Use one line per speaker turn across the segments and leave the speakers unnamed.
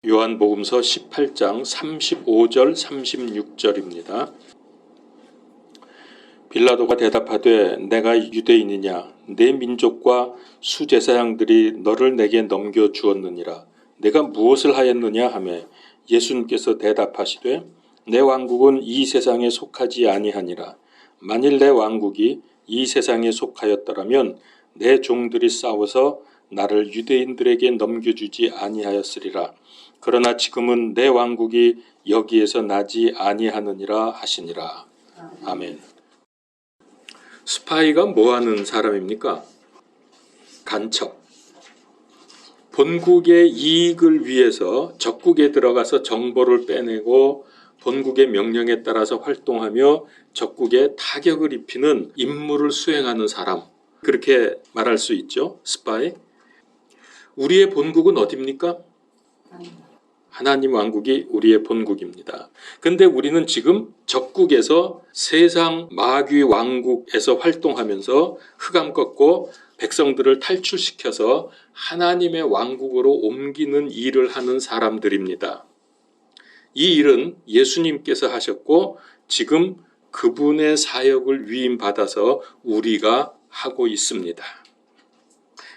요한복음서 18장 35절 36절입니다. 빌라도가 대답하되 내가 유대인이냐 내 민족과 수제사장들이 너를 내게 넘겨 주었느니라. 내가 무엇을 하였느냐 하매 예수님께서 대답하시되 내 왕국은 이 세상에 속하지 아니하니라. 만일 내 왕국이 이 세상에 속하였더라면 내 종들이 싸워서 나를 유대인들에게 넘겨주지 아니하였으리라. 그러나 지금은 내 왕국이 여기에서 나지 아니하느니라 하시니라. 아멘. 스파이가 뭐하는 사람입니까? 간첩. 본국의 이익을 위해서 적국에 들어가서 정보를 빼내고 본국의 명령에 따라서 활동하며 적국에 타격을 입히는 임무를 수행하는 사람. 그렇게 말할 수 있죠. 스파이. 우리의 본국은 어디입니까? 하나님 왕국이 우리의 본국입니다. 근데 우리는 지금 적국에서 세상 마귀 왕국에서 활동하면서 흑암 꺾고 백성들을 탈출시켜서 하나님의 왕국으로 옮기는 일을 하는 사람들입니다. 이 일은 예수님께서 하셨고 지금 그분의 사역을 위임받아서 우리가 하고 있습니다.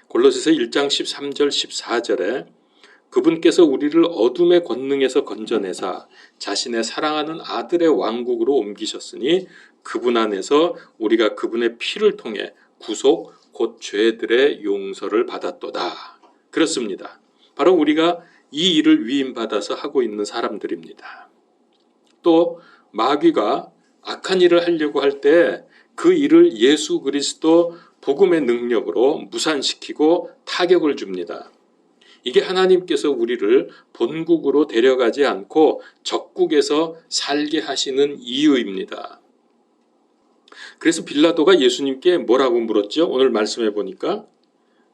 골로새서 1장 13절 14절에 그분께서 우리를 어둠의 권능에서 건져내사 자신의 사랑하는 아들의 왕국으로 옮기셨으니 그분 안에서 우리가 그분의 피를 통해 구속 곧 죄들의 용서를 받았도다. 그렇습니다. 바로 우리가 이 일을 위임받아서 하고 있는 사람들입니다. 또 마귀가 악한 일을 하려고 할 때 그 일을 예수 그리스도 복음의 능력으로 무산시키고 타격을 줍니다. 이게 하나님께서 우리를 본국으로 데려가지 않고 적국에서 살게 하시는 이유입니다. 그래서 빌라도가 예수님께 뭐라고 물었죠? 오늘 말씀해 보니까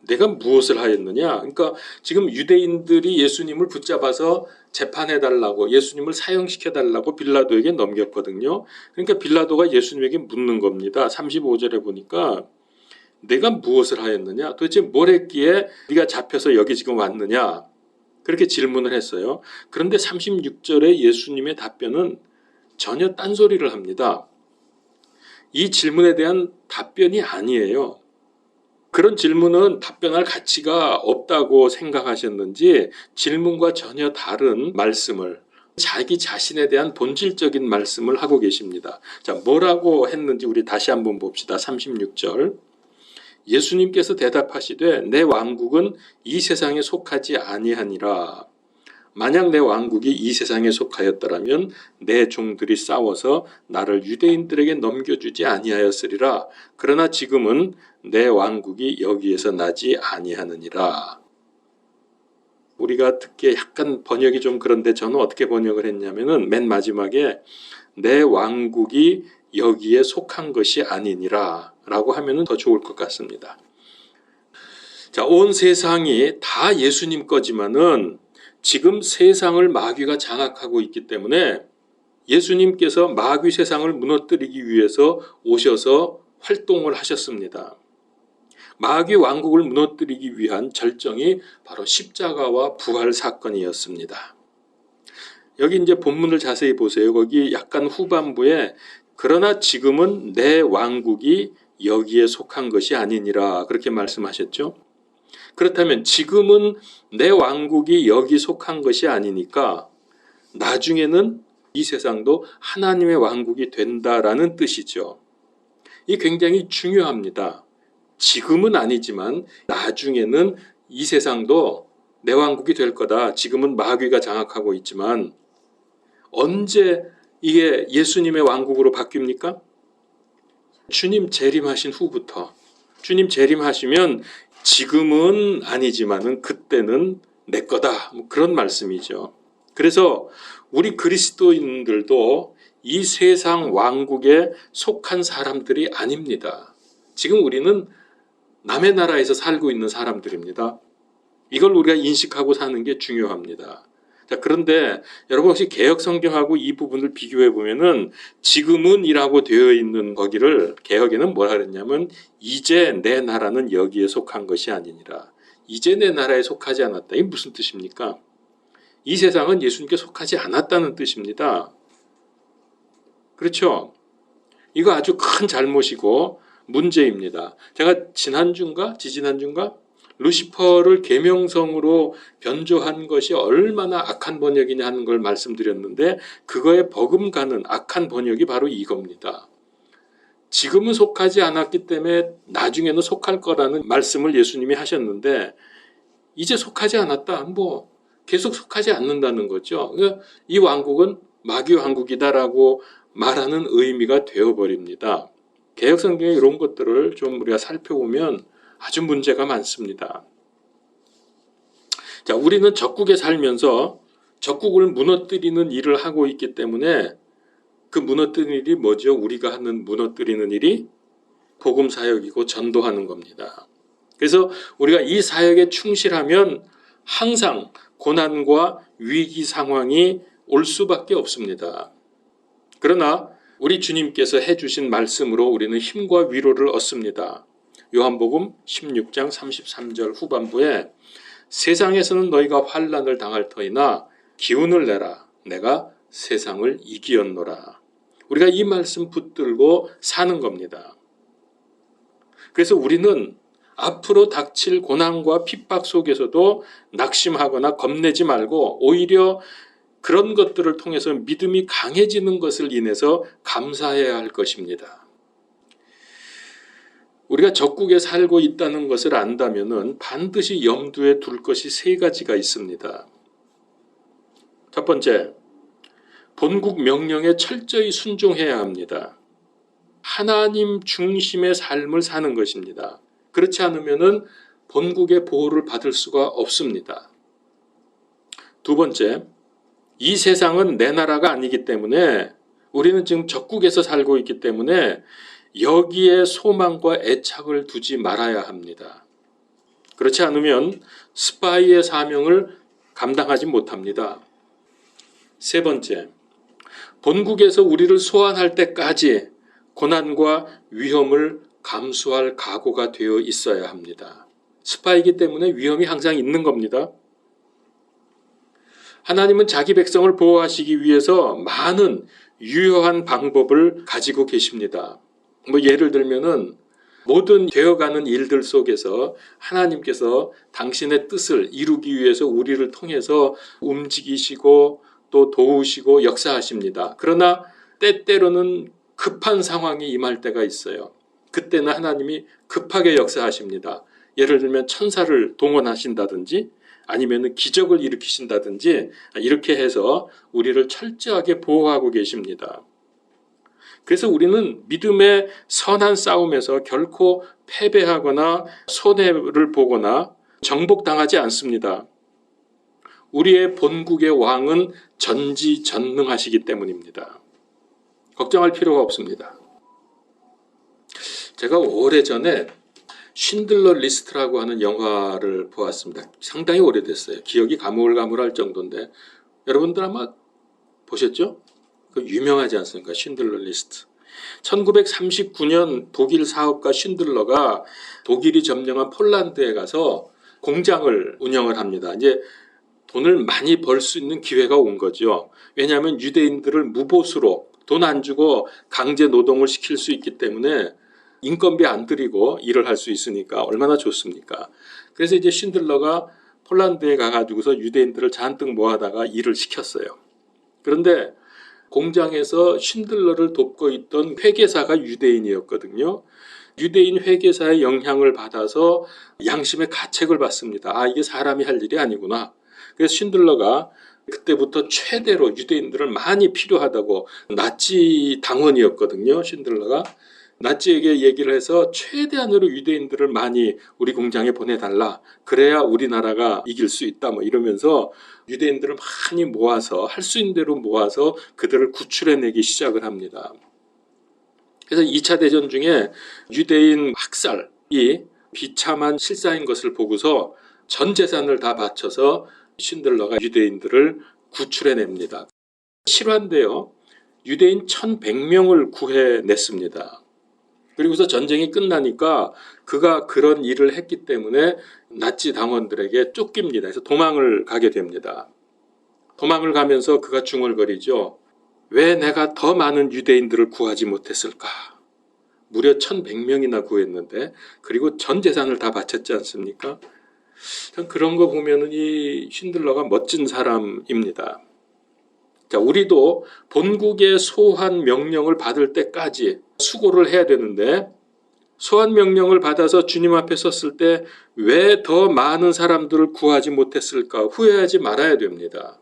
내가 무엇을 하였느냐? 그러니까 지금 유대인들이 예수님을 붙잡아서 재판해달라고 예수님을 사형시켜달라고 빌라도에게 넘겼거든요. 그러니까 빌라도가 예수님에게 묻는 겁니다. 35절에 보니까 내가 무엇을 하였느냐? 도대체 뭘 했기에 네가 잡혀서 여기 지금 왔느냐? 그렇게 질문을 했어요. 그런데 36절에 예수님의 답변은 전혀 딴소리를 합니다. 이 질문에 대한 답변이 아니에요. 그런 질문은 답변할 가치가 없다고 생각하셨는지 질문과 전혀 다른 말씀을 자기 자신에 대한 본질적인 말씀을 하고 계십니다. 자, 뭐라고 했는지 우리 다시 한번 봅시다. 36절. 예수님께서 대답하시되 내 왕국은 이 세상에 속하지 아니하니라. 만약 내 왕국이 이 세상에 속하였더라면 내 종들이 싸워서 나를 유대인들에게 넘겨주지 아니하였으리라. 그러나 지금은 내 왕국이 여기에서 나지 아니하느니라. 우리가 듣기에 약간 번역이 좀 그런데 저는 어떻게 번역을 했냐면은 맨 마지막에 내 왕국이 여기에 속한 것이 아니니라 라고 하면은 더 좋을 것 같습니다. 자, 온 세상이 다 예수님 거지만은 지금 세상을 마귀가 장악하고 있기 때문에 예수님께서 마귀 세상을 무너뜨리기 위해서 오셔서 활동을 하셨습니다. 마귀 왕국을 무너뜨리기 위한 절정이 바로 십자가와 부활 사건이었습니다. 여기 이제 본문을 자세히 보세요. 거기 약간 후반부에 그러나 지금은 내 왕국이 여기에 속한 것이 아니니라 그렇게 말씀하셨죠. 그렇다면 지금은 내 왕국이 여기 속한 것이 아니니까 나중에는 이 세상도 하나님의 왕국이 된다라는 뜻이죠. 이 굉장히 중요합니다. 지금은 아니지만 나중에는 이 세상도 내 왕국이 될 거다. 지금은 마귀가 장악하고 있지만 언제 이게 예수님의 왕국으로 바뀝니까? 주님 재림하신 후부터. 주님 재림하시면 지금은 아니지만은 그때는 내 거다. 뭐 그런 말씀이죠. 그래서 우리 그리스도인들도 이 세상 왕국에 속한 사람들이 아닙니다. 지금 우리는 남의 나라에서 살고 있는 사람들입니다. 이걸 우리가 인식하고 사는 게 중요합니다. 자, 그런데 여러분 혹시 개역 성경하고 이 부분을 비교해 보면은 지금은이라고 되어 있는 거기를 개역에는 뭐라 그랬냐면 이제 내 나라는 여기에 속한 것이 아니니라. 이제 내 나라에 속하지 않았다. 이게 무슨 뜻입니까? 이 세상은 예수님께 속하지 않았다는 뜻입니다. 그렇죠? 이거 아주 큰 잘못이고 문제입니다. 제가 지난주인가 지지난주인가 루시퍼를 계명성으로 변조한 것이 얼마나 악한 번역이냐 하는 걸 말씀드렸는데 그거에 버금가는 악한 번역이 바로 이겁니다. 지금은 속하지 않았기 때문에 나중에는 속할 거라는 말씀을 예수님이 하셨는데 이제 속하지 않았다. 계속 속하지 않는다는 거죠. 그러니까 이 왕국은 마귀 왕국이다라고 말하는 의미가 되어버립니다. 개역성경에 이런 것들을 좀 우리가 살펴보면 아주 문제가 많습니다. 자, 우리는 적국에 살면서 적국을 무너뜨리는 일을 하고 있기 때문에 그 무너뜨리는 일이 뭐죠? 우리가 하는 무너뜨리는 일이 복음 사역이고 전도하는 겁니다. 그래서 우리가 이 사역에 충실하면 항상 고난과 위기 상황이 올 수밖에 없습니다. 그러나 우리 주님께서 해주신 말씀으로 우리는 힘과 위로를 얻습니다. 요한복음 16장 33절 후반부에 세상에서는 너희가 환난을 당할 터이나 기운을 내라. 내가 세상을 이기었노라. 우리가 이 말씀 붙들고 사는 겁니다. 그래서 우리는 앞으로 닥칠 고난과 핍박 속에서도 낙심하거나 겁내지 말고 오히려 그런 것들을 통해서 믿음이 강해지는 것을 인해서 감사해야 할 것입니다. 우리가 적국에 살고 있다는 것을 안다면 반드시 염두에 둘 것이 세 가지가 있습니다. 첫 번째, 본국 명령에 철저히 순종해야 합니다. 하나님 중심의 삶을 사는 것입니다. 그렇지 않으면 본국의 보호를 받을 수가 없습니다. 두 번째, 이 세상은 내 나라가 아니기 때문에 우리는 지금 적국에서 살고 있기 때문에 여기에 소망과 애착을 두지 말아야 합니다. 그렇지 않으면 스파이의 사명을 감당하지 못합니다. 세 번째, 본국에서 우리를 소환할 때까지 고난과 위험을 감수할 각오가 되어 있어야 합니다. 스파이이기 때문에 위험이 항상 있는 겁니다. 하나님은 자기 백성을 보호하시기 위해서 많은 유효한 방법을 가지고 계십니다. 예를 들면은 모든 되어가는 일들 속에서 하나님께서 당신의 뜻을 이루기 위해서 우리를 통해서 움직이시고 또 도우시고 역사하십니다. 그러나 때때로는 급한 상황이 임할 때가 있어요. 그때는 하나님이 급하게 역사하십니다. 예를 들면 천사를 동원하신다든지 아니면 기적을 일으키신다든지 이렇게 해서 우리를 철저하게 보호하고 계십니다. 그래서 우리는 믿음의 선한 싸움에서 결코 패배하거나 손해를 보거나 정복당하지 않습니다. 우리의 본국의 왕은 전지전능하시기 때문입니다. 걱정할 필요가 없습니다. 제가 오래전에 쉰들러 리스트라고 하는 영화를 보았습니다. 상당히 오래됐어요. 기억이 가물가물할 정도인데 여러분들 아마 보셨죠? 그 유명하지 않습니까? 쉰들러 리스트. 1939년 독일 사업가 쉰들러가 독일이 점령한 폴란드에 가서 공장을 운영을 합니다. 이제 돈을 많이 벌 수 있는 기회가 온 거죠. 왜냐하면 유대인들을 무보수로 돈 안 주고 강제 노동을 시킬 수 있기 때문에 인건비 안 들이고 일을 할 수 있으니까 얼마나 좋습니까? 그래서 이제 쉰들러가 폴란드에 가가지고서 유대인들을 잔뜩 모아다가 일을 시켰어요. 그런데 공장에서 쉰들러를 돕고 있던 회계사가 유대인이었거든요. 유대인 회계사의 영향을 받아서 양심의 가책을 받습니다. 이게 사람이 할 일이 아니구나. 그래서 쉰들러가 그때부터 최대로 유대인들을 많이 필요하다고 나치 당원이었거든요. 쉰들러가. 나치에게 얘기를 해서 최대한으로 유대인들을 많이 우리 공장에 보내달라. 그래야 우리나라가 이길 수 있다. 이러면서 유대인들을 많이 모아서 할 수 있는 대로 모아서 그들을 구출해내기 시작을 합니다. 그래서 2차 대전 중에 유대인 학살이 비참한 실사인 것을 보고서 전 재산을 다 바쳐서 쉰들러가 유대인들을 구출해냅니다. 실화인데요. 유대인 1100명을 구해냈습니다. 그리고서 전쟁이 끝나니까 그가 그런 일을 했기 때문에 나치 당원들에게 쫓깁니다. 그래서 도망을 가게 됩니다. 도망을 가면서 그가 중얼거리죠. 왜 내가 더 많은 유대인들을 구하지 못했을까? 무려 1100명이나 구했는데, 그리고 전 재산을 다 바쳤지 않습니까? 참 그런 거 보면은 이 쉰들러가 멋진 사람입니다. 자, 우리도 본국의 소환 명령을 받을 때까지 수고를 해야 되는데, 소환 명령을 받아서 주님 앞에 섰을 때 왜 더 많은 사람들을 구하지 못했을까 후회하지 말아야 됩니다.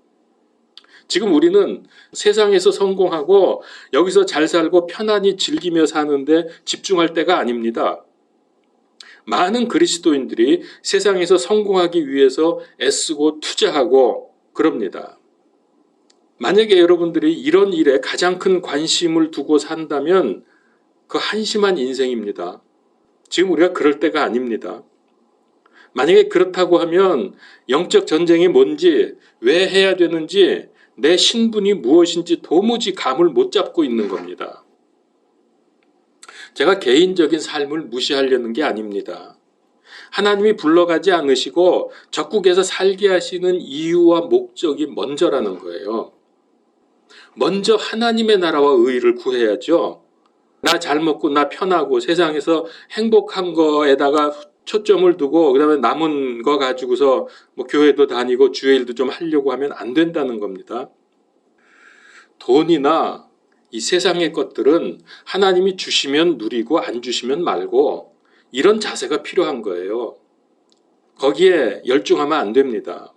지금 우리는 세상에서 성공하고 여기서 잘 살고 편안히 즐기며 사는데 집중할 때가 아닙니다. 많은 그리스도인들이 세상에서 성공하기 위해서 애쓰고 투자하고 그럽니다. 만약에 여러분들이 이런 일에 가장 큰 관심을 두고 산다면 그 한심한 인생입니다. 지금 우리가 그럴 때가 아닙니다. 만약에 그렇다고 하면 영적 전쟁이 뭔지, 왜 해야 되는지, 내 신분이 무엇인지 도무지 감을 못 잡고 있는 겁니다. 제가 개인적인 삶을 무시하려는 게 아닙니다. 하나님이 불러가지 않으시고 적국에서 살게 하시는 이유와 목적이 먼저라는 거예요. 먼저 하나님의 나라와 의의를 구해야죠. 나 잘 먹고 나 편하고 세상에서 행복한 거에다가 초점을 두고 그다음에 남은 거 가지고서 뭐 교회도 다니고 주일도 좀 하려고 하면 안 된다는 겁니다. 돈이나 이 세상의 것들은 하나님이 주시면 누리고 안 주시면 말고 이런 자세가 필요한 거예요. 거기에 열중하면 안 됩니다.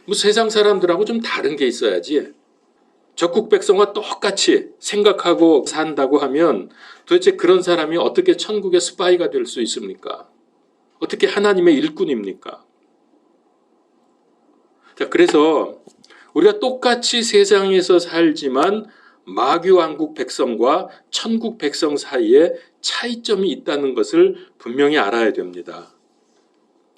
뭐 세상 사람들하고 좀 다른 게 있어야지. 적국 백성과 똑같이 생각하고 산다고 하면 도대체 그런 사람이 어떻게 천국의 스파이가 될 수 있습니까? 어떻게 하나님의 일꾼입니까? 자, 그래서 우리가 똑같이 세상에서 살지만 마귀왕국 백성과 천국 백성 사이에 차이점이 있다는 것을 분명히 알아야 됩니다.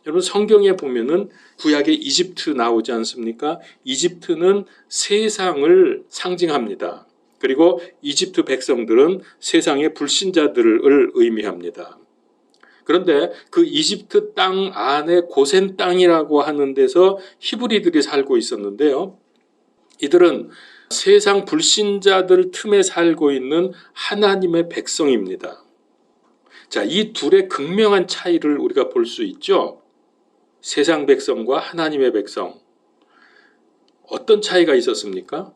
여러분 성경에 보면은 구약의 이집트 나오지 않습니까? 이집트는 세상을 상징합니다. 그리고 이집트 백성들은 세상의 불신자들을 의미합니다. 그런데 그 이집트 땅 안에 고센 땅이라고 하는 데서 히브리들이 살고 있었는데요. 이들은 세상 불신자들 틈에 살고 있는 하나님의 백성입니다. 자, 이 둘의 극명한 차이를 우리가 볼 수 있죠. 세상 백성과 하나님의 백성. 어떤 차이가 있었습니까?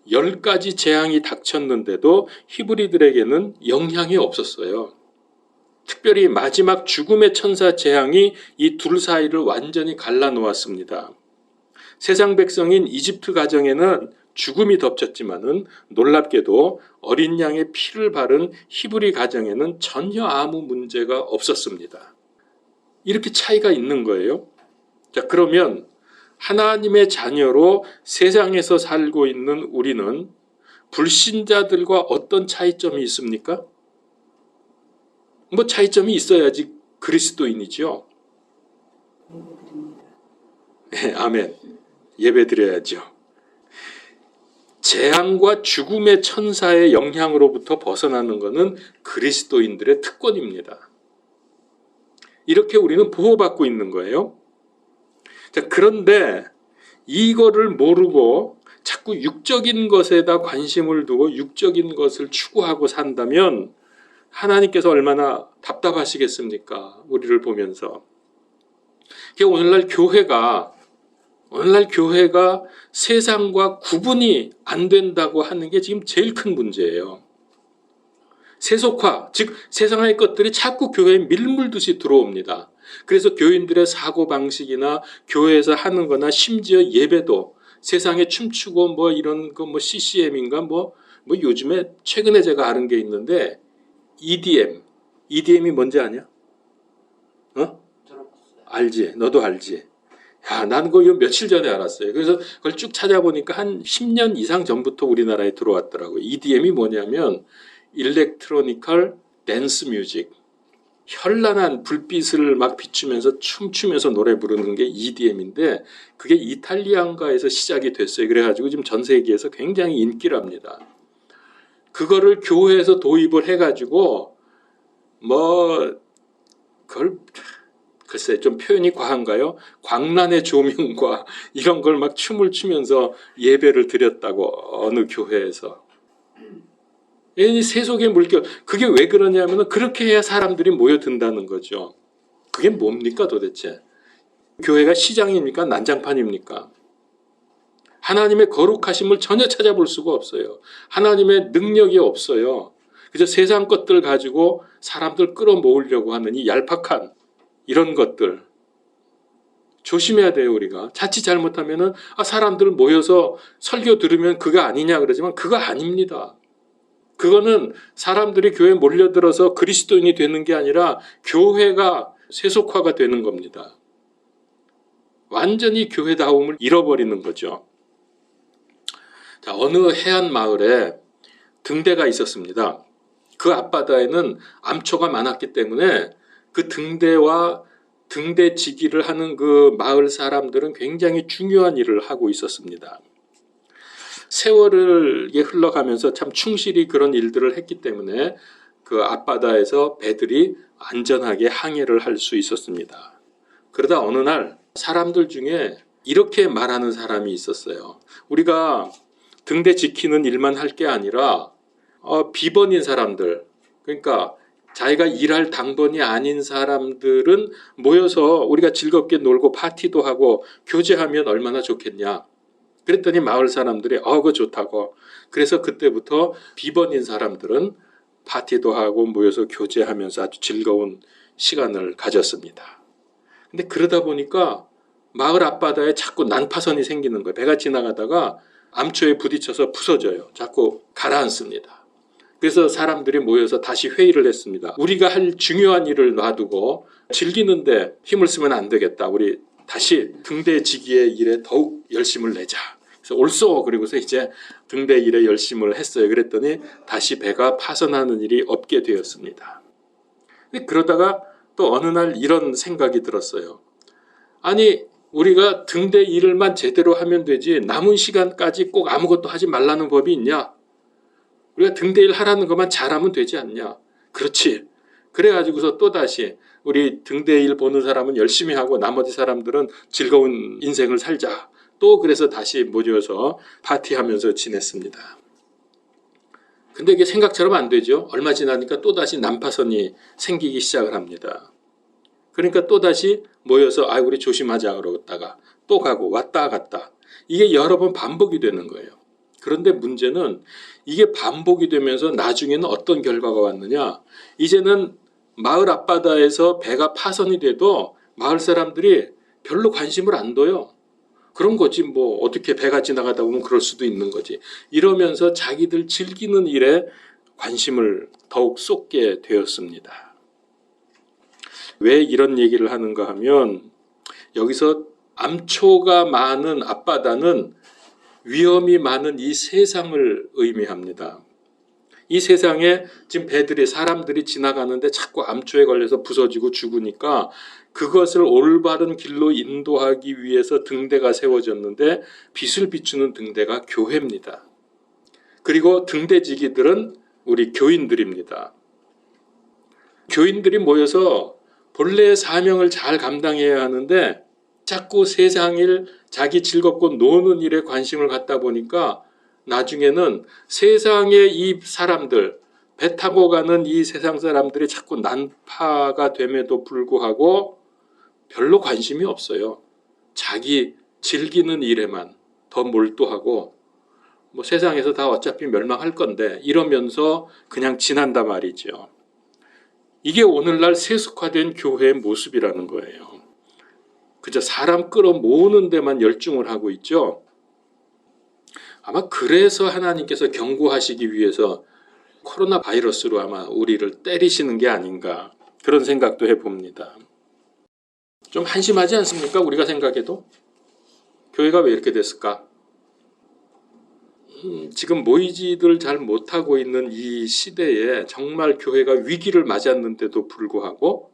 10가지 재앙이 닥쳤는데도 히브리들에게는 영향이 없었어요. 특별히 마지막 죽음의 천사 재앙이 이 둘 사이를 완전히 갈라놓았습니다. 세상 백성인 이집트 가정에는 죽음이 덮쳤지만은 놀랍게도 어린 양의 피를 바른 히브리 가정에는 전혀 아무 문제가 없었습니다. 이렇게 차이가 있는 거예요. 자, 그러면 하나님의 자녀로 세상에서 살고 있는 우리는 불신자들과 어떤 차이점이 있습니까? 뭐 차이점이 있어야지 그리스도인이죠. 네, 아멘. 예배 드려야죠. 재앙과 죽음의 천사의 영향으로부터 벗어나는 것은 그리스도인들의 특권입니다. 이렇게 우리는 보호받고 있는 거예요. 자, 그런데 이거를 모르고 자꾸 육적인 것에다 관심을 두고 육적인 것을 추구하고 산다면 하나님께서 얼마나 답답하시겠습니까? 우리를 보면서. 오늘날 교회가 세상과 구분이 안 된다고 하는 게 지금 제일 큰 문제예요. 세속화, 즉 세상의 것들이 자꾸 교회에 밀물듯이 들어옵니다. 그래서 교인들의 사고방식이나 교회에서 하는 거나 심지어 예배도 세상에 춤추고 뭐 이런 거 뭐 CCM인가 뭐 요즘에 최근에 제가 아는 게 있는데 EDM이 뭔지 아냐? 알지? 너도 알지? 야, 나는 그거 며칠 전에 알았어요. 그래서 그걸 쭉 찾아보니까 한 10년 이상 전부터 우리나라에 들어왔더라고요. EDM이 뭐냐면 일렉트로니컬 댄스 뮤직. 현란한 불빛을 막 비추면서 춤추면서 노래 부르는 게 EDM인데 그게 이탈리아인가에서 시작이 됐어요. 그래가지고 지금 전 세계에서 굉장히 인기랍니다. 그거를 교회에서 도입을 해가지고 그걸 글쎄 좀 표현이 과한가요? 광란의 조명과 이런 걸 막 춤을 추면서 예배를 드렸다고 어느 교회에서. 이 세속의 물결, 그게 왜 그러냐면은 그렇게 해야 사람들이 모여든다는 거죠. 그게 뭡니까 도대체? 교회가 시장입니까? 난장판입니까? 하나님의 거룩하심을 전혀 찾아볼 수가 없어요. 하나님의 능력이 없어요. 그저 세상 것들 가지고 사람들 끌어모으려고 하는 이 얄팍한 이런 것들 조심해야 돼요. 우리가 자칫 잘못하면은 사람들 모여서 설교 들으면 그거 아니냐 그러지만 그거 아닙니다. 그거는 사람들이 교회에 몰려들어서 그리스도인이 되는 게 아니라 교회가 세속화가 되는 겁니다. 완전히 교회다움을 잃어버리는 거죠. 자, 어느 해안 마을에 등대가 있었습니다. 그 앞바다에는 암초가 많았기 때문에 그 등대와 등대지기를 하는 그 마을 사람들은 굉장히 중요한 일을 하고 있었습니다. 세월을 흘러가면서 참 충실히 그런 일들을 했기 때문에 그 앞바다에서 배들이 안전하게 항해를 할 수 있었습니다. 그러다 어느 날 사람들 중에 이렇게 말하는 사람이 있었어요. 우리가 등대 지키는 일만 할 게 아니라 비번인 사람들, 그러니까 자기가 일할 당번이 아닌 사람들은 모여서 우리가 즐겁게 놀고 파티도 하고 교제하면 얼마나 좋겠냐. 그랬더니 마을 사람들이 그거 좋다고. 그래서 그때부터 비번인 사람들은 파티도 하고 모여서 교제하면서 아주 즐거운 시간을 가졌습니다. 근데 그러다 보니까 마을 앞바다에 자꾸 난파선이 생기는 거예요. 배가 지나가다가 암초에 부딪혀서 부서져요. 자꾸 가라앉습니다. 그래서 사람들이 모여서 다시 회의를 했습니다. 우리가 할 중요한 일을 놔두고 즐기는데 힘을 쓰면 안 되겠다. 우리 다시 등대지기의 일에 더욱 열심을 내자. 그래서 옳소. 그리고서 이제 등대 일에 열심을 했어요. 그랬더니 다시 배가 파선하는 일이 없게 되었습니다. 그러다가 또 어느 날 이런 생각이 들었어요. 아니 우리가 등대 일을만 제대로 하면 되지 남은 시간까지 꼭 아무것도 하지 말라는 법이 있냐? 우리가 등대 일 하라는 것만 잘하면 되지 않냐? 그렇지. 그래가지고서 또다시 우리 등대 일 보는 사람은 열심히 하고 나머지 사람들은 즐거운 인생을 살자. 또 그래서 다시 모여서 파티하면서 지냈습니다. 근데 이게 생각처럼 안 되죠. 얼마 지나니까 또다시 난파선이 생기기 시작을 합니다. 그러니까 또다시 모여서 우리 조심하자 그러다가 또 가고 왔다 갔다. 이게 여러 번 반복이 되는 거예요. 그런데 문제는 이게 반복이 되면서 나중에는 어떤 결과가 왔느냐. 이제는 마을 앞바다에서 배가 파선이 돼도 마을 사람들이 별로 관심을 안 둬요. 그런 거지 뭐 어떻게 배가 지나가다 보면 그럴 수도 있는 거지. 이러면서 자기들 즐기는 일에 관심을 더욱 쏟게 되었습니다. 왜 이런 얘기를 하는가 하면 여기서 암초가 많은 앞바다는 위험이 많은 이 세상을 의미합니다. 이 세상에 지금 배들이 사람들이 지나가는데 자꾸 암초에 걸려서 부서지고 죽으니까 그것을 올바른 길로 인도하기 위해서 등대가 세워졌는데 빛을 비추는 등대가 교회입니다. 그리고 등대지기들은 우리 교인들입니다. 교인들이 모여서 본래의 사명을 잘 감당해야 하는데 자꾸 세상 일, 자기 즐겁고 노는 일에 관심을 갖다 보니까 나중에는 세상의 이 사람들, 배 타고 가는 이 세상 사람들이 자꾸 난파가 됨에도 불구하고 별로 관심이 없어요. 자기 즐기는 일에만 더 몰두하고 뭐 세상에서 다 어차피 멸망할 건데 이러면서 그냥 지난단 말이죠. 이게 오늘날 세속화된 교회의 모습이라는 거예요. 그저 사람 끌어모으는 데만 열중을 하고 있죠. 아마 그래서 하나님께서 경고하시기 위해서 코로나 바이러스로 아마 우리를 때리시는 게 아닌가 그런 생각도 해봅니다. 좀 한심하지 않습니까? 우리가 생각해도 교회가 왜 이렇게 됐을까? 지금 모이지들 잘 못하고 있는 이 시대에 정말 교회가 위기를 맞았는데도 불구하고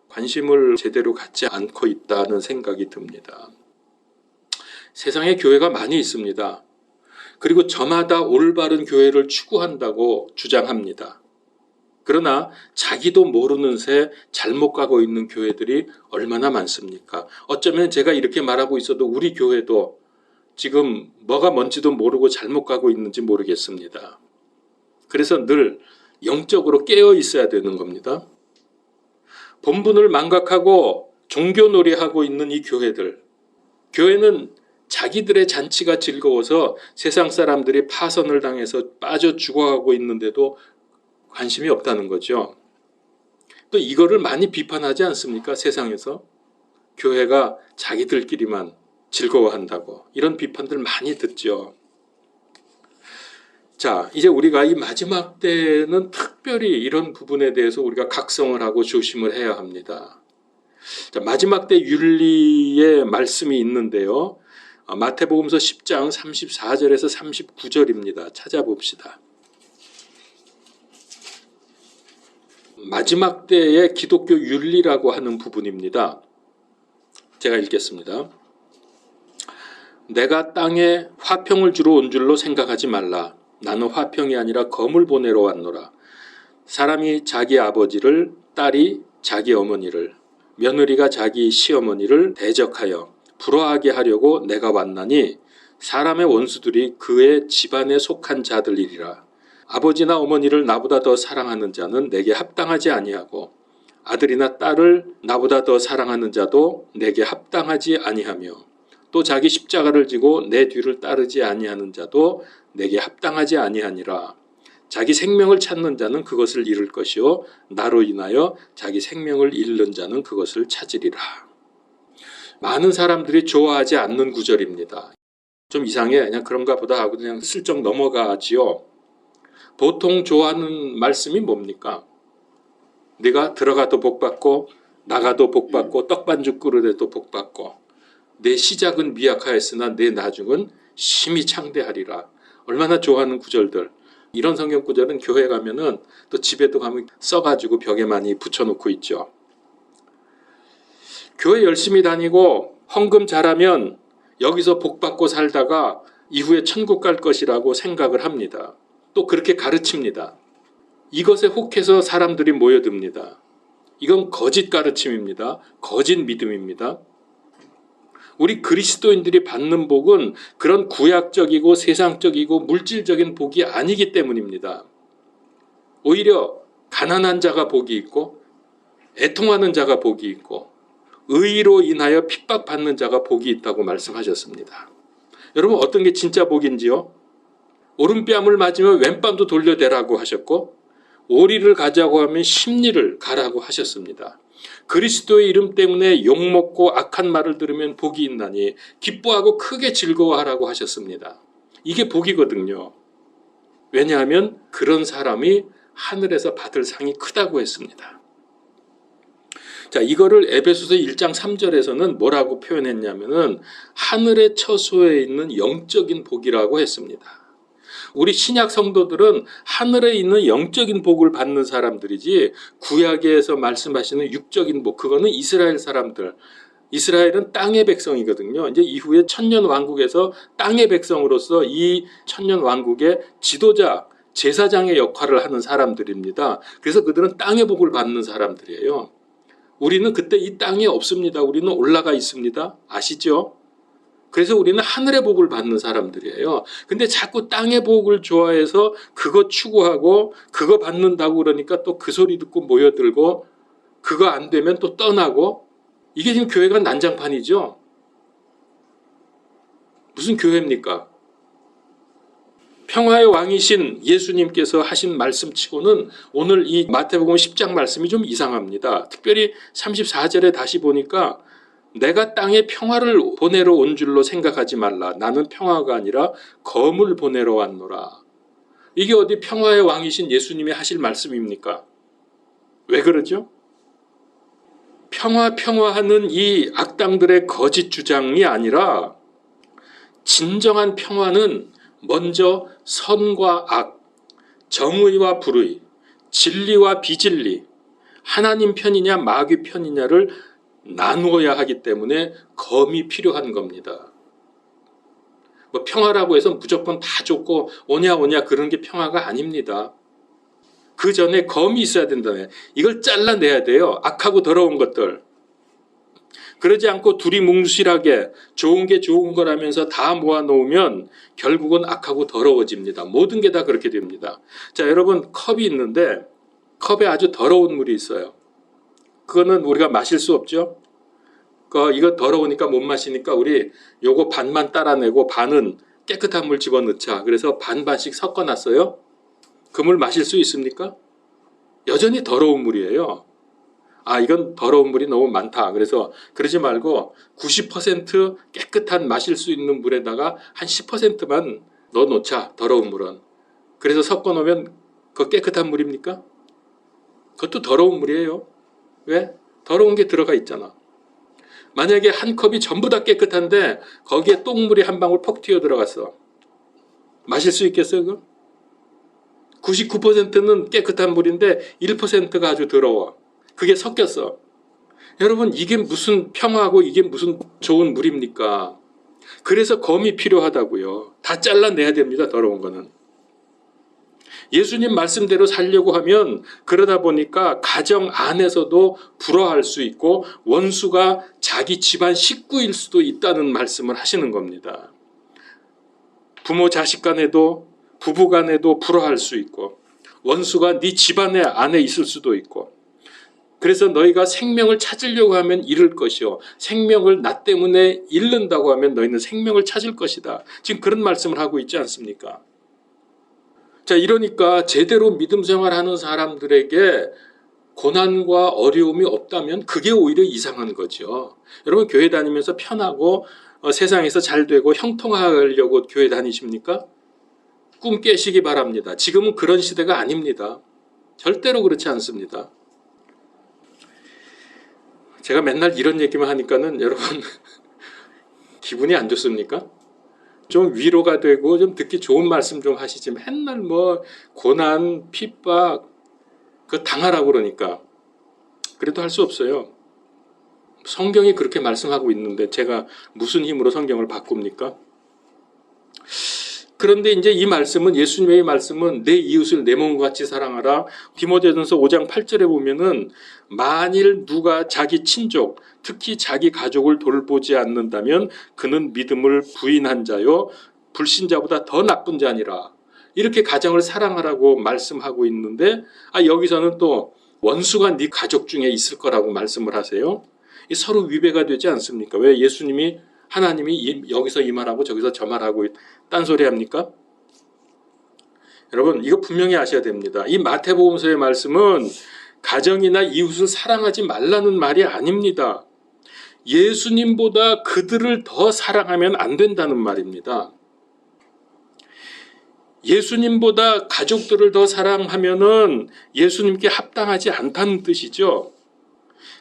관심을 제대로 갖지 않고 있다는 생각이 듭니다. 세상에 교회가 많이 있습니다. 그리고 저마다 올바른 교회를 추구한다고 주장합니다. 그러나 자기도 모르는 새 잘못 가고 있는 교회들이 얼마나 많습니까? 어쩌면 제가 이렇게 말하고 있어도 우리 교회도 지금 뭐가 뭔지도 모르고 잘못 가고 있는지 모르겠습니다. 그래서 늘 영적으로 깨어 있어야 되는 겁니다. 본분을 망각하고 종교놀이하고 있는 이 교회들, 교회는 자기들의 잔치가 즐거워서 세상 사람들이 파선을 당해서 빠져 죽어가고 있는데도 관심이 없다는 거죠. 또 이거를 많이 비판하지 않습니까? 세상에서 교회가 자기들끼리만 즐거워한다고 이런 비판들 많이 듣죠. 자, 이제 우리가 이 마지막 때는 특별히 이런 부분에 대해서 우리가 각성을 하고 조심을 해야 합니다. 자, 마지막 때 윤리의 말씀이 있는데요. 마태복음서 10장 34절에서 39절입니다. 찾아봅시다. 마지막 때의 기독교 윤리라고 하는 부분입니다. 제가 읽겠습니다. 내가 땅에 화평을 주러 온 줄로 생각하지 말라. 나는 화평이 아니라 검을 보내러 왔노라. 사람이 자기 아버지를, 딸이 자기 어머니를, 며느리가 자기 시어머니를 대적하여 불화하게 하려고 내가 왔나니 사람의 원수들이 그의 집안에 속한 자들이리라. 아버지나 어머니를 나보다 더 사랑하는 자는 내게 합당하지 아니하고 아들이나 딸을 나보다 더 사랑하는 자도 내게 합당하지 아니하며 또 자기 십자가를 지고 내 뒤를 따르지 아니하는 자도 내게 합당하지 아니하니라. 자기 생명을 찾는 자는 그것을 잃을 것이요 나로 인하여 자기 생명을 잃는 자는 그것을 찾으리라. 많은 사람들이 좋아하지 않는 구절입니다. 좀 이상해. 그냥 그런가 보다 하고 그냥 슬쩍 넘어가지요. 보통 좋아하는 말씀이 뭡니까? 네가 들어가도 복받고 나가도 복받고 떡반죽 그릇에도 복받고 내 시작은 미약하였으나 내 나중은 심히 창대하리라. 얼마나 좋아하는 구절들. 이런 성경 구절은 교회 가면은 또 집에도 가면 써가지고 벽에 많이 붙여놓고 있죠. 교회 열심히 다니고 헌금 잘하면 여기서 복받고 살다가 이후에 천국 갈 것이라고 생각을 합니다. 또 그렇게 가르칩니다. 이것에 혹해서 사람들이 모여듭니다. 이건 거짓 가르침입니다. 거짓 믿음입니다. 우리 그리스도인들이 받는 복은 그런 구약적이고 세상적이고 물질적인 복이 아니기 때문입니다. 오히려 가난한 자가 복이 있고 애통하는 자가 복이 있고 의로 인하여 핍박받는 자가 복이 있다고 말씀하셨습니다. 여러분 어떤 게 진짜 복인지요? 오른뺨을 맞으면 왼뺨도 돌려대라고 하셨고 오리를 가자고 하면 십리를 가라고 하셨습니다. 그리스도의 이름 때문에 욕먹고 악한 말을 들으면 복이 있나니 기뻐하고 크게 즐거워하라고 하셨습니다. 이게 복이거든요. 왜냐하면 그런 사람이 하늘에서 받을 상이 크다고 했습니다. 자, 이거를 에베소서 1장 3절에서는 뭐라고 표현했냐면은 하늘의 처소에 있는 영적인 복이라고 했습니다. 우리 신약 성도들은 하늘에 있는 영적인 복을 받는 사람들이지 구약에서 말씀하시는 육적인 복, 그거는 이스라엘 사람들. 이스라엘은 땅의 백성이거든요. 이제 이후에 천년 왕국에서 땅의 백성으로서 이 천년 왕국의 지도자, 제사장의 역할을 하는 사람들입니다. 그래서 그들은 땅의 복을 받는 사람들이에요. 우리는 그때 이 땅에 없습니다. 우리는 올라가 있습니다. 아시죠? 그래서 우리는 하늘의 복을 받는 사람들이에요. 근데 자꾸 땅의 복을 좋아해서 그거 추구하고 그거 받는다고 그러니까 또 그 소리 듣고 모여들고 그거 안 되면 또 떠나고 이게 지금 교회가 난장판이죠. 무슨 교회입니까? 평화의 왕이신 예수님께서 하신 말씀치고는 오늘 이 마태복음 10장 말씀이 좀 이상합니다. 특별히 34절에 다시 보니까 내가 땅에 평화를 보내러 온 줄로 생각하지 말라. 나는 평화가 아니라 검을 보내러 왔노라. 이게 어디 평화의 왕이신 예수님이 하실 말씀입니까? 왜 그러죠? 평화하는 이 악당들의 거짓 주장이 아니라 진정한 평화는 먼저 선과 악, 정의와 불의, 진리와 비진리, 하나님 편이냐 마귀 편이냐를 나누어야 하기 때문에 검이 필요한 겁니다. 뭐 평화라고 해서 무조건 다 좋고 오냐 그런 게 평화가 아닙니다. 그 전에 검이 있어야 된다네. 이걸 잘라내야 돼요. 악하고 더러운 것들. 그러지 않고 둘이 뭉실하게 좋은 게 좋은 거라면서 다 모아놓으면 결국은 악하고 더러워집니다. 모든 게 다 그렇게 됩니다. 자, 여러분, 컵이 있는데 컵에 아주 더러운 물이 있어요. 그거는 우리가 마실 수 없죠. 이거 더러우니까 못 마시니까 우리 요거 반만 따라내고 반은 깨끗한 물 집어넣자. 그래서 반반씩 섞어놨어요. 그 물 마실 수 있습니까? 여전히 더러운 물이에요. 이건 더러운 물이 너무 많다. 그래서 그러지 말고 90% 깨끗한 마실 수 있는 물에다가 한 10%만 넣어놓자. 더러운 물은. 그래서 섞어놓으면 그거 깨끗한 물입니까? 그것도 더러운 물이에요. 왜? 더러운 게 들어가 있잖아. 만약에 한 컵이 전부 다 깨끗한데 거기에 똥물이 한 방울 퍽 튀어 들어갔어. 마실 수 있겠어요? 그거? 99%는 깨끗한 물인데 1%가 아주 더러워. 그게 섞였어. 여러분, 이게 무슨 평화고 이게 무슨 좋은 물입니까? 그래서 검이 필요하다고요. 다 잘라내야 됩니다. 더러운 거는. 예수님 말씀대로 살려고 하면 그러다 보니까 가정 안에서도 불화할 수 있고 원수가 자기 집안 식구일 수도 있다는 말씀을 하시는 겁니다. 부모 자식 간에도 부부 간에도 불화할 수 있고 원수가 네 집안에 안에 있을 수도 있고 그래서 너희가 생명을 찾으려고 하면 잃을 것이요 생명을 나 때문에 잃는다고 하면 너희는 생명을 찾을 것이다. 지금 그런 말씀을 하고 있지 않습니까? 자, 이러니까 제대로 믿음 생활하는 사람들에게 고난과 어려움이 없다면 그게 오히려 이상한 거죠. 여러분, 교회 다니면서 편하고 세상에서 잘 되고 형통하려고 교회 다니십니까? 꿈 깨시기 바랍니다. 지금은 그런 시대가 아닙니다. 절대로 그렇지 않습니다. 제가 맨날 이런 얘기만 하니까는 여러분 기분이 안 좋습니까? 좀 위로가 되고 좀 듣기 좋은 말씀 좀 하시지 맨날 뭐 고난, 핍박 그거 당하라고 그러니까 그래도 할 수 없어요. 성경이 그렇게 말씀하고 있는데 제가 무슨 힘으로 성경을 바꿉니까? 그런데 이제 이 말씀은 예수님의 말씀은 내 이웃을 내 몸과 같이 사랑하라. 디모데전서 5장 8절에 보면은 만일 누가 자기 친족 특히 자기 가족을 돌보지 않는다면 그는 믿음을 부인한 자요 불신자보다 더 나쁜 자니라. 이렇게 가정을 사랑하라고 말씀하고 있는데 여기서는 또 원수가 네 가족 중에 있을 거라고 말씀을 하세요. 서로 위배가 되지 않습니까? 왜 예수님이 하나님이 여기서 이 말하고 저기서 저 말하고 딴소리 합니까? 여러분, 이거 분명히 아셔야 됩니다. 이 마태복음서의 말씀은 가정이나 이웃을 사랑하지 말라는 말이 아닙니다. 예수님보다 그들을 더 사랑하면 안 된다는 말입니다. 예수님보다 가족들을 더 사랑하면은 예수님께 합당하지 않다는 뜻이죠.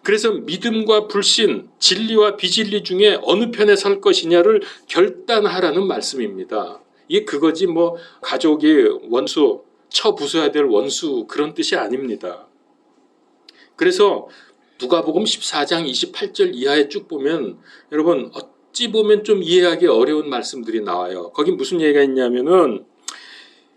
그래서 믿음과 불신, 진리와 비진리 중에 어느 편에 설 것이냐를 결단하라는 말씀입니다. 이게 그거지 뭐 가족이 원수, 쳐부숴야 될 원수 그런 뜻이 아닙니다. 그래서 누가복음 14장 28절 이하에 쭉 보면 여러분 어찌 보면 좀 이해하기 어려운 말씀들이 나와요. 거기 무슨 얘기가 있냐면은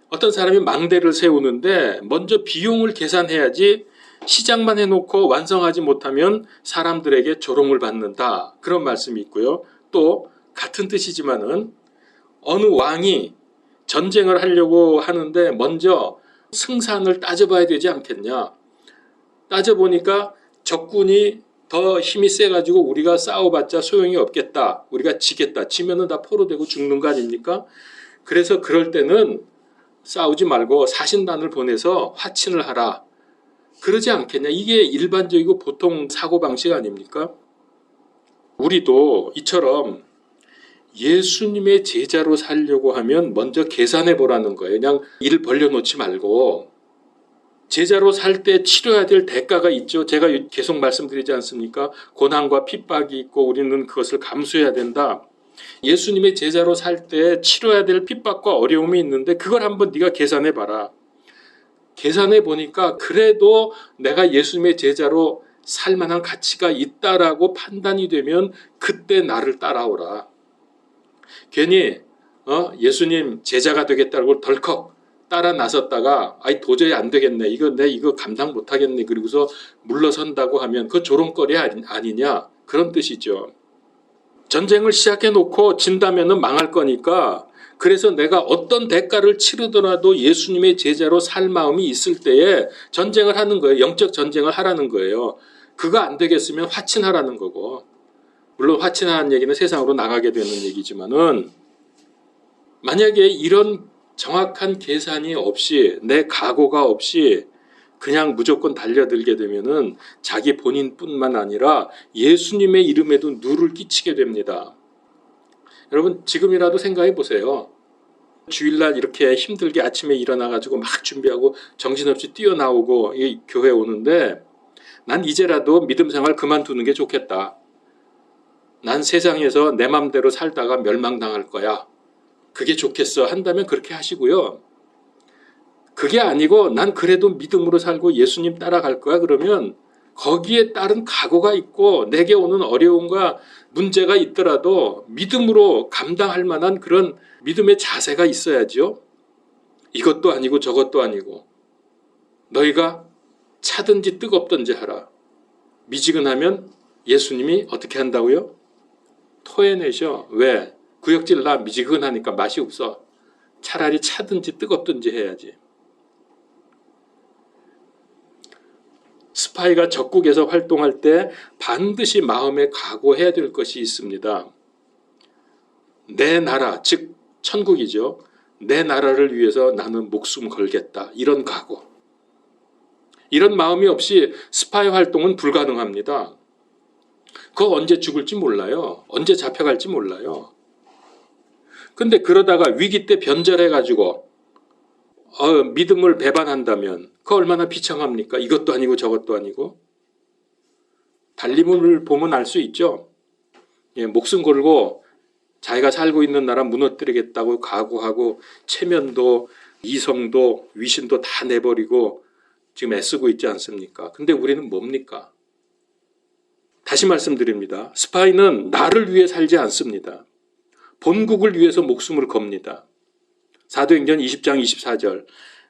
어떤 사람이 망대를 세우는데 먼저 비용을 계산해야지 시작만 해놓고 완성하지 못하면 사람들에게 조롱을 받는다. 그런 말씀이 있고요. 또 같은 뜻이지만은 어느 왕이 전쟁을 하려고 하는데 먼저 승산을 따져봐야 되지 않겠냐. 따져보니까 적군이 더 힘이 세가지고 우리가 싸워봤자 소용이 없겠다. 우리가 지겠다. 지면은 다 포로되고 죽는 거 아닙니까? 그래서 그럴 때는 싸우지 말고 사신단을 보내서 화친을 하라. 그러지 않겠냐. 이게 일반적이고 보통 사고방식 아닙니까? 우리도 이처럼 예수님의 제자로 살려고 하면 먼저 계산해 보라는 거예요. 그냥 일 벌려놓지 말고 제자로 살 때 치러야 될 대가가 있죠. 제가 계속 말씀드리지 않습니까? 고난과 핍박이 있고 우리는 그것을 감수해야 된다. 예수님의 제자로 살 때 치러야 될 핍박과 어려움이 있는데 그걸 한번 네가 계산해 봐라. 계산해 보니까 그래도 내가 예수님의 제자로 살 만한 가치가 있다라고 판단이 되면 그때 나를 따라오라. 괜히 예수님 제자가 되겠다고 덜컥 따라 나섰다가 아이 도저히 안 되겠네. 이거 감당 못 하겠네. 그리고서 물러선다고 하면 그 조롱거리 아니냐. 그런 뜻이죠. 전쟁을 시작해 놓고 진다면은 망할 거니까 그래서 내가 어떤 대가를 치르더라도 예수님의 제자로 살 마음이 있을 때에 전쟁을 하는 거예요. 영적 전쟁을 하라는 거예요. 그거 안 되겠으면 화친하라는 거고. 물론 화친하는 얘기는 세상으로 나가게 되는 얘기지만은 만약에 이런 정확한 계산이 없이 내 각오가 없이 그냥 무조건 달려들게 되면은 자기 본인뿐만 아니라 예수님의 이름에도 누를 끼치게 됩니다. 여러분 지금이라도 생각해 보세요. 주일날 이렇게 힘들게 아침에 일어나가지고 막 준비하고 정신없이 뛰어나오고 이 교회 오는데 난 이제라도 믿음 생활 그만두는 게 좋겠다. 난 세상에서 내 맘대로 살다가 멸망당할 거야. 그게 좋겠어 한다면 그렇게 하시고요. 그게 아니고 난 그래도 믿음으로 살고 예수님 따라갈 거야 그러면 거기에 따른 각오가 있고 내게 오는 어려움과 문제가 있더라도 믿음으로 감당할 만한 그런 믿음의 자세가 있어야죠. 이것도 아니고 저것도 아니고 너희가 차든지 뜨겁든지 하라. 미지근하면 예수님이 어떻게 한다고요? 토해내셔. 왜? 구역질 나 미지근하니까 맛이 없어. 차라리 차든지 뜨겁든지 해야지. 스파이가 적국에서 활동할 때 반드시 마음에 각오해야 될 것이 있습니다. 내 나라, 즉 천국이죠. 내 나라를 위해서 나는 목숨 걸겠다. 이런 각오. 이런 마음이 없이 스파이 활동은 불가능합니다. 그거 언제 죽을지 몰라요. 언제 잡혀갈지 몰라요. 근데 그러다가 위기 때 변절해가지고 믿음을 배반한다면 그거 얼마나 비참합니까? 이것도 아니고 저것도 아니고. 달림을 보면 알 수 있죠. 목숨 걸고 자기가 살고 있는 나라 무너뜨리겠다고 각오하고 체면도 이성도 위신도 다 내버리고 지금 애쓰고 있지 않습니까? 근데 우리는 뭡니까? 다시 말씀드립니다. 스파이는 나를 위해 살지 않습니다. 본국을 위해서 목숨을 겁니다. 사도행전 20장 24절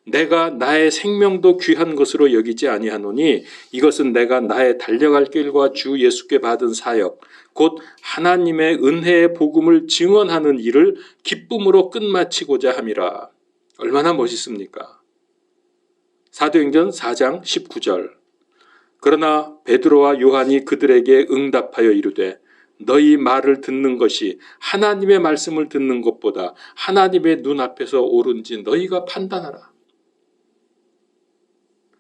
내가 나의 생명도 귀한 것으로 여기지 아니하노니 이것은 내가 나의 달려갈 길과 주 예수께 받은 사역 곧 하나님의 은혜의 복음을 증언하는 일을 기쁨으로 끝마치고자 함이라. 얼마나 멋있습니까? 사도행전 4장 19절 그러나 베드로와 요한이 그들에게 응답하여 이르되 너희 말을 듣는 것이 하나님의 말씀을 듣는 것보다 하나님의 눈앞에서 옳은지 너희가 판단하라.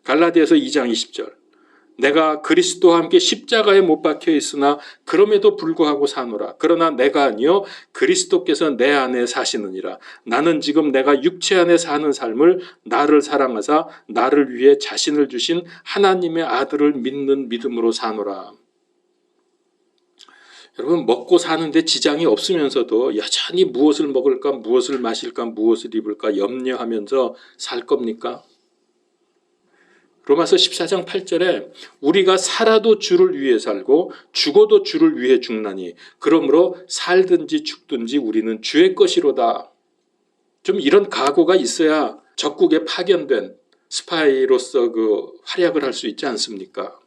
갈라디아서 2장 20절 내가 그리스도와 함께 십자가에 못 박혀 있으나 그럼에도 불구하고 사노라. 그러나 내가 아니요 그리스도께서 내 안에 사시느니라. 나는 지금 내가 육체 안에 사는 삶을 나를 사랑하사 나를 위해 자신을 주신 하나님의 아들을 믿는 믿음으로 사노라. 여러분 먹고 사는데 지장이 없으면서도 여전히 무엇을 먹을까 무엇을 마실까 무엇을 입을까 염려하면서 살 겁니까? 로마서 14장 8절에 우리가 살아도 주를 위해 살고 죽어도 주를 위해 죽나니 그러므로 살든지 죽든지 우리는 주의 것이로다. 좀 이런 각오가 있어야 적국에 파견된 스파이로서 그 활약을 할 수 있지 않습니까?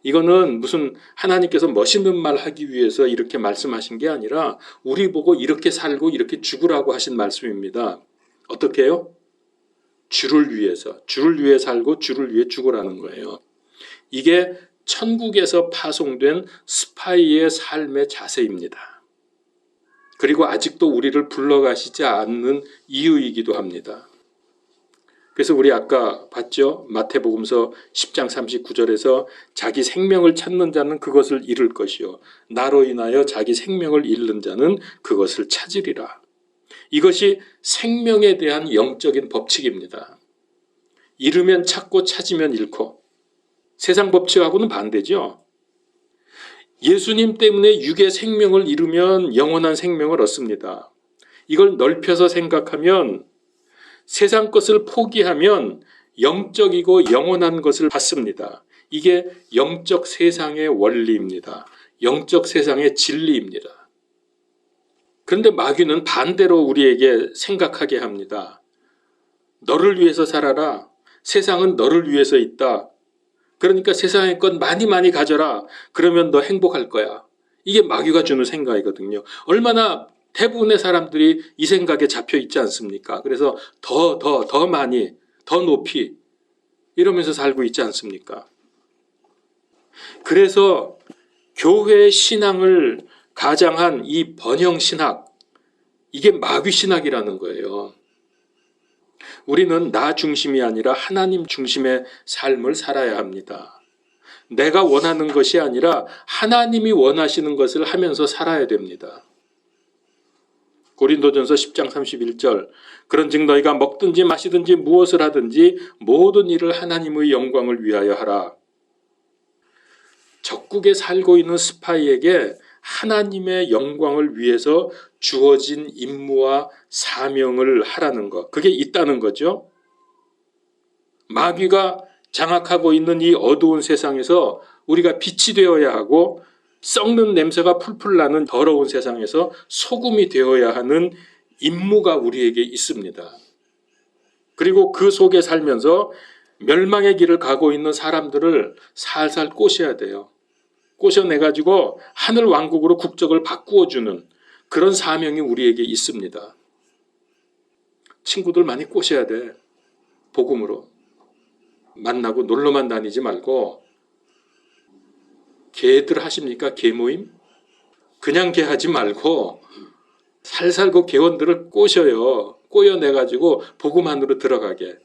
이거는 무슨 하나님께서 멋있는 말 하기 위해서 이렇게 말씀하신 게 아니라 우리 보고 이렇게 살고 이렇게 죽으라고 하신 말씀입니다. 어떻게 해요? 주를 위해서, 주를 위해 살고 주를 위해 죽으라는 거예요. 이게 천국에서 파송된 스파이의 삶의 자세입니다. 그리고 아직도 우리를 불러가시지 않는 이유이기도 합니다. 그래서 우리 아까 봤죠? 마태복음서 10장 39절에서 자기 생명을 찾는 자는 그것을 잃을 것이요 나로 인하여 자기 생명을 잃는 자는 그것을 찾으리라. 이것이 생명에 대한 영적인 법칙입니다. 잃으면 찾고 찾으면 잃고 세상 법칙하고는 반대죠. 예수님 때문에 육의 생명을 잃으면 영원한 생명을 얻습니다. 이걸 넓혀서 생각하면 세상 것을 포기하면 영적이고 영원한 것을 받습니다. 이게 영적 세상의 원리입니다. 영적 세상의 진리입니다. 그런데 마귀는 반대로 우리에게 생각하게 합니다. 너를 위해서 살아라. 세상은 너를 위해서 있다. 그러니까 세상의 것 많이 많이 가져라. 그러면 너 행복할 거야. 이게 마귀가 주는 생각이거든요. 얼마나 대부분의 사람들이 이 생각에 잡혀 있지 않습니까? 그래서 더 많이, 더 높이 이러면서 살고 있지 않습니까? 그래서 교회의 신앙을 가장한 이 번영신학, 이게 마귀신학이라는 거예요. 우리는 나 중심이 아니라 하나님 중심의 삶을 살아야 합니다. 내가 원하는 것이 아니라 하나님이 원하시는 것을 하면서 살아야 됩니다. 고린도전서 10장 31절 그런즉 너희가 먹든지 마시든지 무엇을 하든지 모든 일을 하나님의 영광을 위하여 하라. 적국에 살고 있는 스파이에게 하나님의 영광을 위해서 주어진 임무와 사명을 하라는 것, 그게 있다는 거죠. 마귀가 장악하고 있는 이 어두운 세상에서 우리가 빛이 되어야 하고 썩는 냄새가 풀풀 나는 더러운 세상에서 소금이 되어야 하는 임무가 우리에게 있습니다. 그리고 그 속에 살면서 멸망의 길을 가고 있는 사람들을 살살 꼬셔야 돼요. 꼬셔내가지고 하늘 왕국으로 국적을 바꾸어주는 그런 사명이 우리에게 있습니다. 친구들 많이 꼬셔야 돼. 복음으로. 만나고 놀러만 다니지 말고 개들 하십니까? 개 모임? 그냥 개 하지 말고 살살 그 개원들을 꼬셔요. 꼬여내가지고 복음 안으로 들어가게.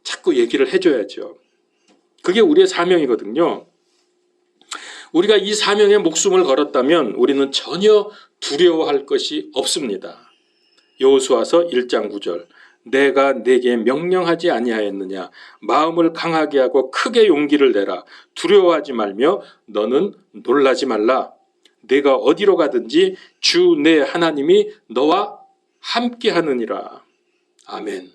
자꾸 얘기를 해줘야죠. 그게 우리의 사명이거든요. 우리가 이 사명에 목숨을 걸었다면 우리는 전혀 두려워할 것이 없습니다. 여호수아서 1장 9절 내가 네게 명령하지 아니하였느냐 마음을 강하게 하고 크게 용기를 내라 두려워하지 말며 너는 놀라지 말라 네가 어디로 가든지 주 내 하나님이 너와 함께 하느니라. 아멘.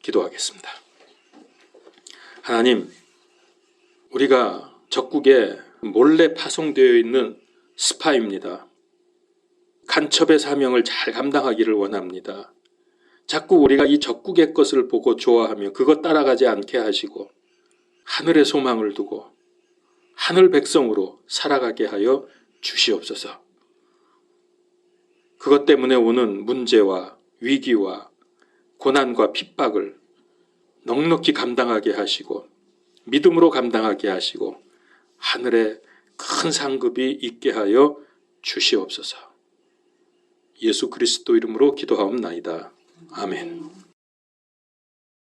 기도하겠습니다. 하나님, 우리가 적국에 몰래 파송되어 있는 스파입니다. 간첩의 사명을 잘 감당하기를 원합니다. 자꾸 우리가 이 적국의 것을 보고 좋아하며 그것 따라가지 않게 하시고 하늘의 소망을 두고 하늘 백성으로 살아가게 하여 주시옵소서. 그것 때문에 오는 문제와 위기와 고난과 핍박을 넉넉히 감당하게 하시고 믿음으로 감당하게 하시고 하늘에 큰 상급이 있게 하여 주시옵소서. 예수 그리스도 이름으로 기도하옵나이다. 아멘.